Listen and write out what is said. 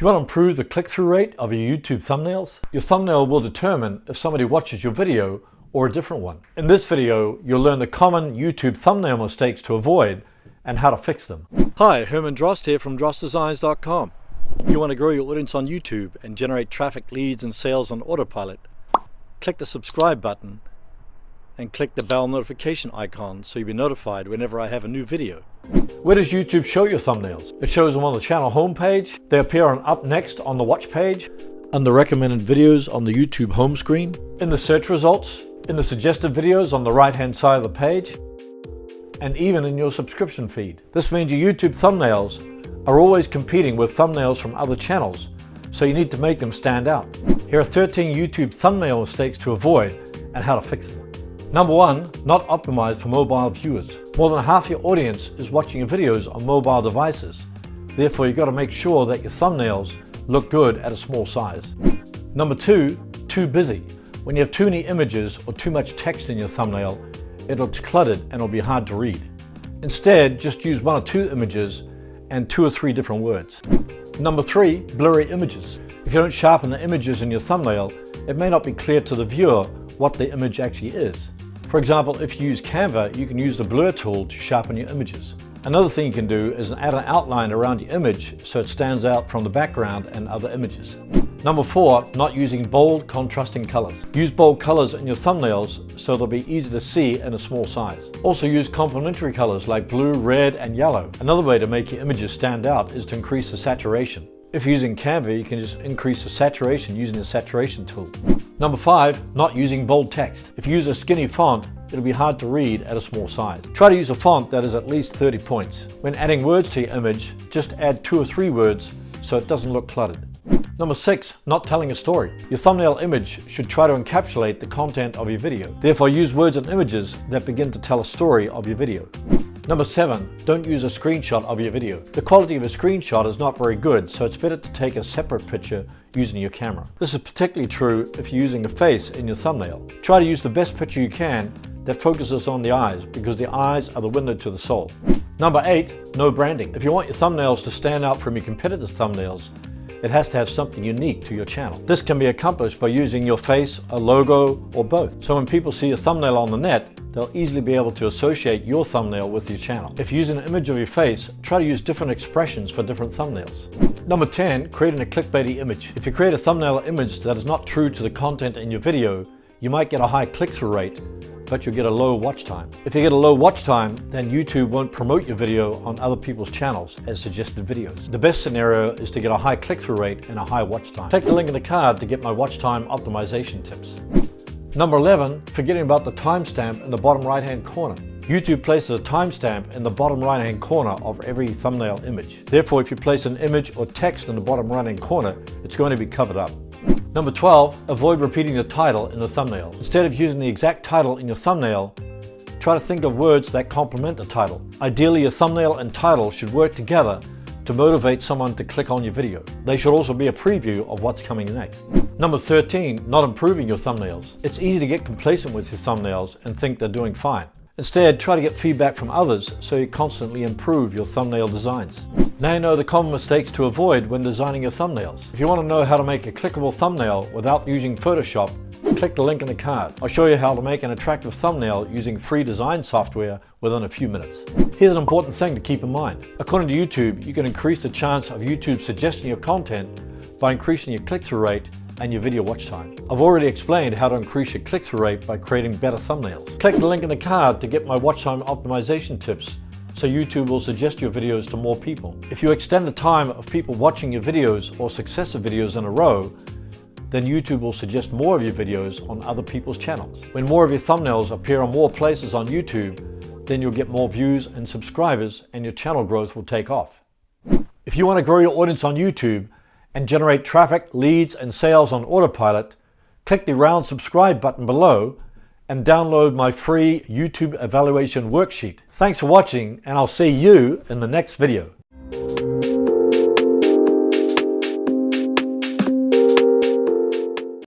You want to improve the click-through rate of your YouTube thumbnails? Your thumbnail will determine if somebody watches your video or a different one. In this video, you'll learn the common YouTube thumbnail mistakes to avoid and how to fix them. Hi, Herman Drost here from DrostDesigns.com. You want to grow your audience on YouTube and generate traffic, leads, and sales on autopilot? Click the subscribe button and click the bell notification icon so you'll be notified whenever I have a new video. Where does YouTube show your thumbnails? It shows them on the channel homepage. They appear on Up Next on the watch page, under recommended videos on the YouTube home screen, in the search results, in the suggested videos on the right hand side of the page, and even in your subscription feed. This means your YouTube thumbnails are always competing with thumbnails from other channels, so you need to make them stand out. Here are 13 YouTube thumbnail mistakes to avoid and how to fix them. Number 1, not optimized for mobile viewers. More than half your audience is watching your videos on mobile devices. Therefore, you've got to make sure that your thumbnails look good at a small size. Number 2, too busy. When you have too many images or too much text in your thumbnail, it looks cluttered and it'll be hard to read. Instead, just use 1 or 2 images and 2 or 3 different words. Number 3, blurry images. If you don't sharpen the images in your thumbnail, it may not be clear to the viewer what the image actually is. For example, if you use Canva, you can use the blur tool to sharpen your images. Another thing you can do is add an outline around your image so it stands out from the background and other images. Number 4, not using bold, contrasting colors. Use bold colors in your thumbnails so they'll be easy to see in a small size. Also use complementary colors like blue, red, and yellow. Another way to make your images stand out is to increase the saturation. If you're using Canva, you can just increase the saturation using the saturation tool. Number 5, not using bold text. If you use a skinny font, it'll be hard to read at a small size. Try to use a font that is at least 30 points. When adding words to your image, just add 2 or 3 words so it doesn't look cluttered. Number 6, not telling a story. Your thumbnail image should try to encapsulate the content of your video. Therefore, use words and images that begin to tell a story of your video. Number 7, don't use a screenshot of your video. The quality of a screenshot is not very good, so it's better to take a separate picture using your camera. This is particularly true if you're using a face in your thumbnail. Try to use the best picture you can that focuses on the eyes, because the eyes are the window to the soul. Number 8, no branding. If you want your thumbnails to stand out from your competitors' thumbnails, it has to have something unique to your channel. This can be accomplished by using your face, a logo, or both. So when people see a thumbnail on the net, they'll easily be able to associate your thumbnail with your channel. If you use an image of your face, try to use different expressions for different thumbnails. Number 10, creating a clickbaity image. If you create a thumbnail image that is not true to the content in your video, you might get a high click-through rate, but you'll get a low watch time. If you get a low watch time, then YouTube won't promote your video on other people's channels as suggested videos. The best scenario is to get a high click-through rate and a high watch time. Take the link in the card to get my watch time optimization tips. Number 11, forgetting about the timestamp in the bottom right-hand corner. YouTube places a timestamp in the bottom right-hand corner of every thumbnail image. Therefore, if you place an image or text in the bottom right-hand corner, it's going to be covered up. Number 12, avoid repeating the title in the thumbnail. Instead of using the exact title in your thumbnail, try to think of words that complement the title. Ideally, your thumbnail and title should work together to motivate someone to click on your video. They should also be a preview of what's coming next. Number 13, not improving your thumbnails. It's easy to get complacent with your thumbnails and think they're doing fine. Instead, try to get feedback from others so you constantly improve your thumbnail designs. Now you know the common mistakes to avoid when designing your thumbnails. If you want to know how to make a clickable thumbnail without using Photoshop, click the link in the card. I'll show you how to make an attractive thumbnail using free design software within a few minutes. Here's an important thing to keep in mind. According to YouTube, you can increase the chance of YouTube suggesting your content by increasing your click-through rate and your video watch time. I've already explained how to increase your click-through rate by creating better thumbnails. Click the link in the card to get my watch time optimization tips so YouTube will suggest your videos to more people. If you extend the time of people watching your videos or successive videos in a row, then YouTube will suggest more of your videos on other people's channels. When more of your thumbnails appear on more places on YouTube, then you'll get more views and subscribers and your channel growth will take off. If you want to grow your audience on YouTube and generate traffic, leads, and sales on autopilot, click the round subscribe button below and download my free YouTube evaluation worksheet. Thanks for watching, and I'll see you in the next video.